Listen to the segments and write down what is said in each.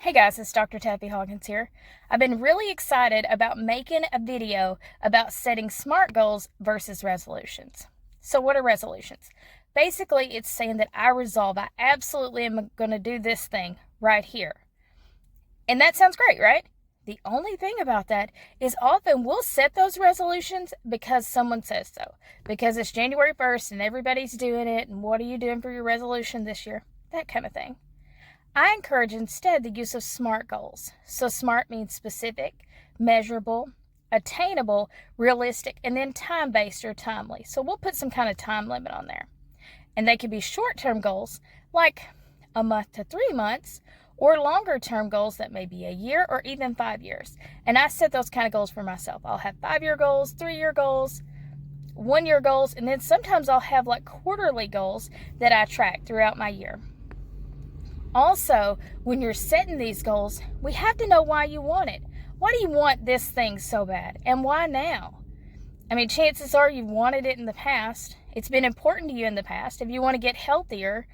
Hey guys, it's Dr. Taffy Hawkins here. I've been really excited about making a video about setting SMART goals versus resolutions. So what are resolutions? Basically, it's saying that I absolutely am going to do this thing right here. And that sounds great, right? The only thing about that is often we'll set those resolutions because someone says so. Because it's January 1st and everybody's doing it, and what are you doing for your resolution this year? That kind of thing. I encourage instead the use of SMART goals. So SMART means specific, measurable, attainable, realistic, and then time-based or timely. So we'll put some kind of time limit on there. And they can be short-term goals like a month to 3 months, or longer-term goals that may be a year or even 5 years. And I set those kind of goals for myself. I'll have 5-year goals, 3-year goals, 1-year goals, and then sometimes I'll have like quarterly goals that I track throughout my year. Also, when you're setting these goals, we have to know why you want it. Why do you want this thing so bad? And why now? I mean, chances are you've wanted it in the past. It's been important to you in the past. If you want to get healthier,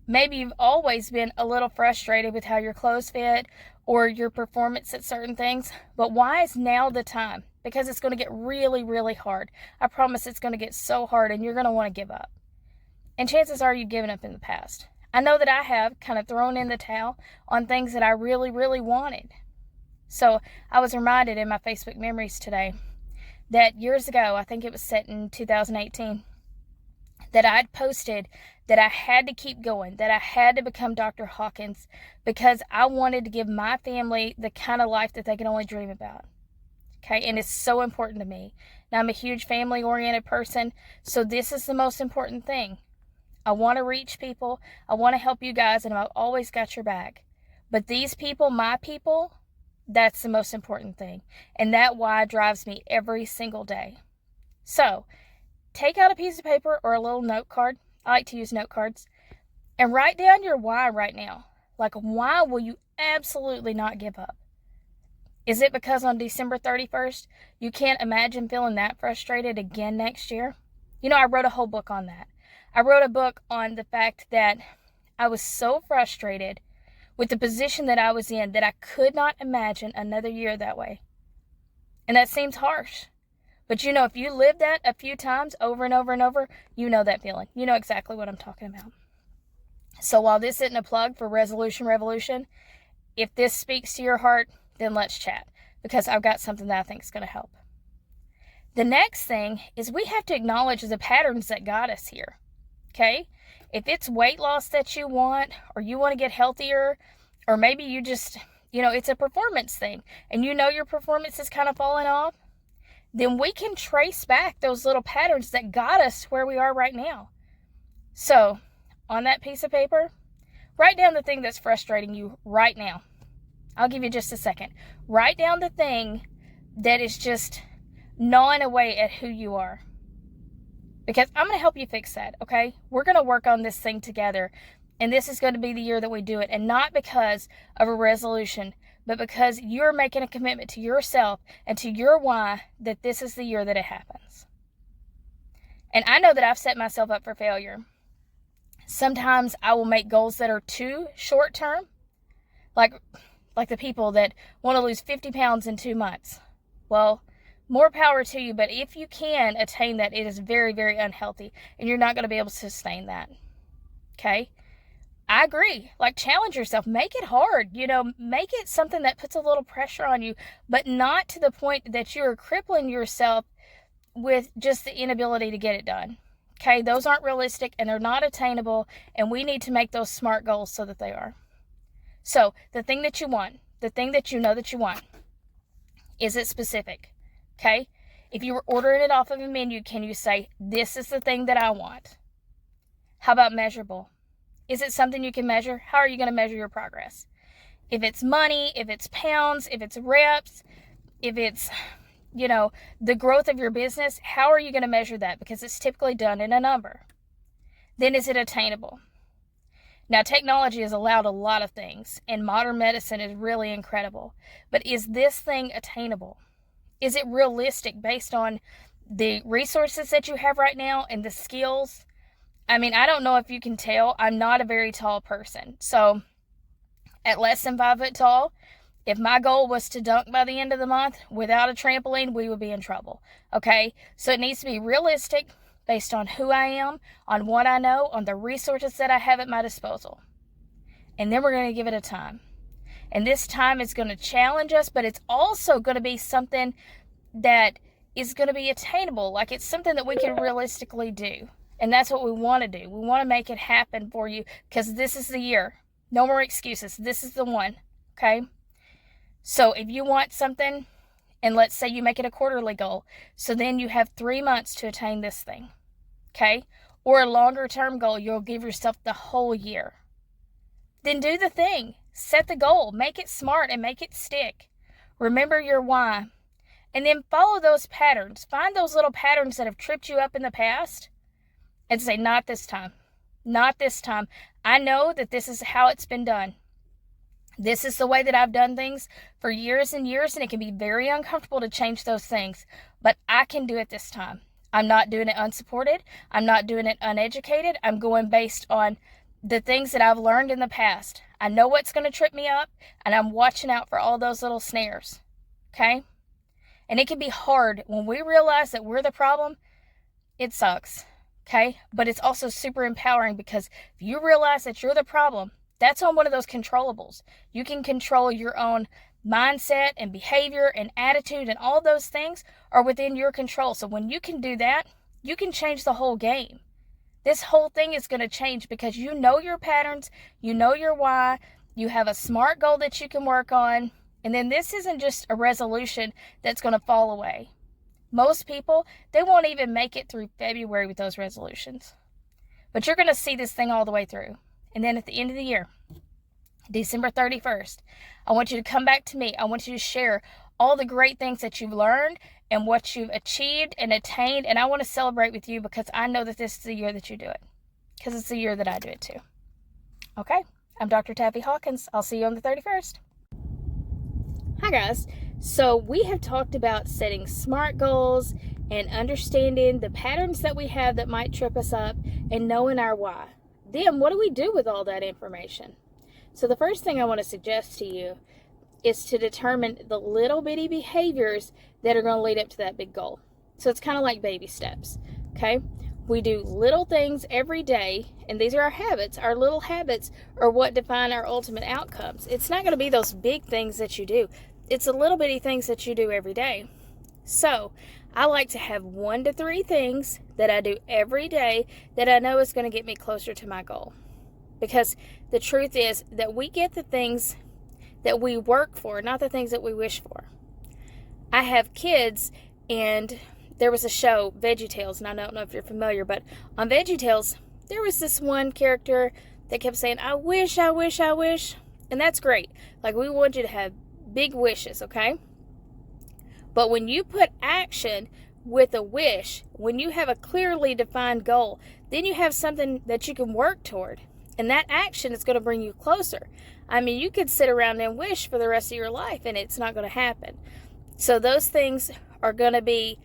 maybe you've always been a little frustrated with how your clothes fit or your performance at certain things. But why is now the time? Because it's going to get really, really hard. I promise it's going to get so hard and you're going to want to give up. And chances are you've given up in the past. I know that I have kind of thrown in the towel on things that I really, really wanted. So I was reminded in my Facebook memories today that years ago, I think it was set in 2018, that I'd posted that I had to keep going, that I had to become Dr. Hawkins because I wanted to give my family the kind of life that they can only dream about. Okay, and it's so important to me. Now, I'm a huge family-oriented person, so this is the most important thing. I want to reach people. I want to help you guys, and I've always got your back. But these people, my people, that's the most important thing. And that why drives me every single day. So, take out a piece of paper or a little note card. I like to use note cards. And write down your why right now. Like, why will you absolutely not give up? Is it because on December 31st, you can't imagine feeling that frustrated again next year? You know, I wrote a whole book on that. I wrote a book on the fact that I was so frustrated with the position that I was in that I could not imagine another year that way. And that seems harsh. But you know, if you live that a few times over and over and over, you know that feeling. You know exactly what I'm talking about. So while this isn't a plug for Resolution Revolution, if this speaks to your heart, then let's chat, because I've got something that I think is going to help. The next thing is we have to acknowledge the patterns that got us here. Okay? If it's weight loss that you want, or you want to get healthier, or maybe you just, it's a performance thing, and you know your performance is kind of falling off, then we can trace back those little patterns that got us where we are right now. So, on that piece of paper, write down the thing that's frustrating you right now. I'll give you just a second. Write down the thing that is just gnawing away at who you are. Because I'm going to help you fix that, okay? We're going to work on this thing together. And this is going to be the year that we do it. And not because of a resolution, but because you're making a commitment to yourself and to your why that this is the year that it happens. And I know that I've set myself up for failure. Sometimes I will make goals that are too short term. Like the people that want to lose 50 pounds in 2 months. Well, more power to you, but if you can attain that, it is very, very unhealthy, and you're not going to be able to sustain that. Okay? I agree. Like, challenge yourself. Make it hard. Make it something that puts a little pressure on you, but not to the point that you're crippling yourself with just the inability to get it done. Okay? Those aren't realistic, and they're not attainable, and we need to make those SMART goals so that they are. So, the thing that you want, the thing that you know that you want, is it specific? Okay? If you were ordering it off of a menu, can you say, this is the thing that I want? How about measurable? Is it something you can measure? How are you going to measure your progress? If it's money, if it's pounds, if it's reps, if it's, the growth of your business, how are you going to measure that? Because it's typically done in a number. Then is it attainable? Now, technology has allowed a lot of things, and modern medicine is really incredible. But is this thing attainable? Is it realistic based on the resources that you have right now and the skills? I mean, I don't know if you can tell, I'm not a very tall person. So at less than 5 foot tall. If my goal was to dunk by the end of the month without a trampoline, we would be in trouble. Okay? So it needs to be realistic based on who I am, on what I know, on the resources that I have at my disposal. And then we're going to give it a time. And this time is going to challenge us, but it's also going to be something that is going to be attainable. Like it's something that we can realistically do. And that's what we want to do. We want to make it happen for you because this is the year. No more excuses. This is the one. Okay? So if you want something, and let's say you make it a quarterly goal, so then you have 3 months to attain this thing. Okay? Or a longer term goal, you'll give yourself the whole year. Then do the thing. Set the goal. Make it smart and make it stick. Remember your why. And then follow those patterns. Find those little patterns that have tripped you up in the past and say, not this time. Not this time. I know that this is how it's been done. This is the way that I've done things for years and years, and it can be very uncomfortable to change those things. But I can do it this time. I'm not doing it unsupported. I'm not doing it uneducated. I'm going based on the things that I've learned in the past. I know what's going to trip me up, and I'm watching out for all those little snares. Okay? And it can be hard when we realize that we're the problem. It sucks. Okay? But it's also super empowering because if you realize that you're the problem, that's on one of those controllables. You can control your own mindset and behavior and attitude, and all those things are within your control. So when you can do that, you can change the whole game. This whole thing is going to change because you know your patterns, you know your why, you have a smart goal that you can work on, and then this isn't just a resolution that's going to fall away. Most people, they won't even make it through February with those resolutions. But you're going to see this thing all the way through. And then at the end of the year, December 31st, I want you to come back to me. I want you to share all the great things that you've learned and what you've achieved and attained. And I want to celebrate with you because I know that this is the year that you do it. Because it's the year that I do it too. Okay, I'm Dr. Taffy Hawkins. I'll see you on the 31st. Hi guys. So we have talked about setting SMART goals and understanding the patterns that we have that might trip us up and knowing our why. Then what do we do with all that information? So the first thing I want to suggest to you is to determine the little bitty behaviors that are going to lead up to that big goal. So it's kind of like baby steps, okay? We do little things every day, and these are our habits. Our little habits are what define our ultimate outcomes. It's not going to be those big things that you do. It's the little bitty things that you do every day. So I like to have 1 to 3 things that I do every day that I know is going to get me closer to my goal. Because the truth is that we get the things that we work for, not the things that we wish for. I have kids, and there was a show, VeggieTales, and I don't know if you're familiar, but on VeggieTales, there was this one character that kept saying, I wish, I wish, I wish. And that's great. Like, we want you to have big wishes, okay? But when you put action with a wish, when you have a clearly defined goal, then you have something that you can work toward. And that action is going to bring you closer. I mean, you could sit around and wish for the rest of your life, and it's not going to happen. So those things are going to be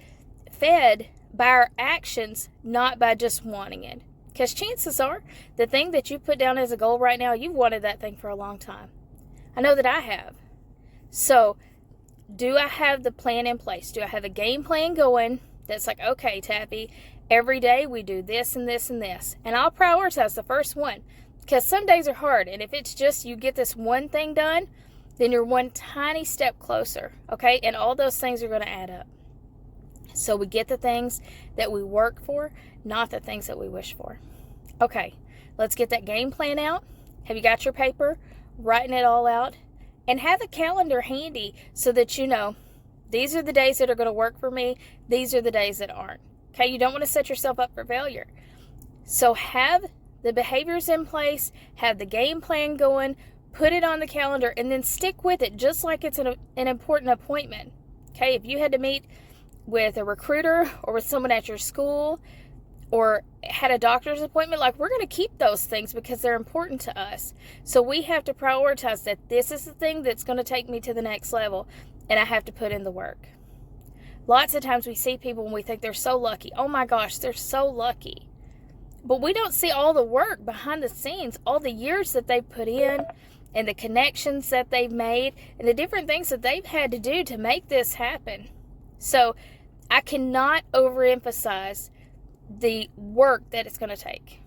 fed by our actions, not by just wanting it. Because chances are, the thing that you put down as a goal right now, you've wanted that thing for a long time. I know that I have. So, do I have the plan in place? Do I have a game plan going that's like, okay, Taffy, every day we do this and this and this. And I'll prioritize the first one. Because some days are hard. And if it's just you get this one thing done, then you're one tiny step closer. Okay? And all those things are going to add up. So we get the things that we work for, not the things that we wish for. Okay, let's get that game plan out. Have you got your paper? Writing it all out. And have a calendar handy so that you know, these are the days that are going to work for me. These are the days that aren't. Okay, you don't want to set yourself up for failure. So have the behaviors in place, have the game plan going, put it on the calendar, and then stick with it just like it's an important appointment. Okay, if you had to meet with a recruiter or with someone at your school or had a doctor's appointment, like, we're going to keep those things because they're important to us. So we have to prioritize that this is the thing that's going to take me to the next level, and I have to put in the work. Lots of times we see people and we think they're so lucky. Oh my gosh, they're so lucky. But we don't see all the work behind the scenes, all the years that they've put in, and the connections that they've made and the different things that they've had to do to make this happen. So I cannot overemphasize the work that it's going to take.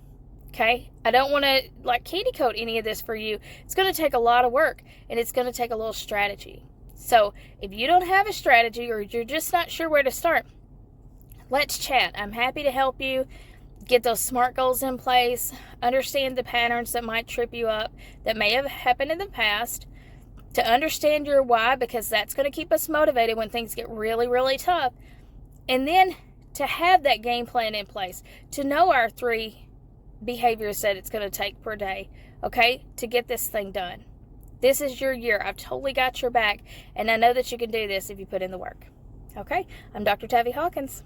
Okay? I don't want to candy coat any of this for you. It's going to take a lot of work, and it's going to take a little strategy. So if you don't have a strategy, or you're just not sure where to start, let's chat. I'm happy to help you get those SMART goals in place, understand the patterns that might trip you up, that may have happened in the past, to understand your why, because that's going to keep us motivated when things get really, really tough. And then to have that game plan in place, to know our 3 behaviors that it's going to take per day, okay, to get this thing done. This is your year. I've totally got your back, and I know that you can do this if you put in the work. Okay, I'm Dr. Tavi Hawkins.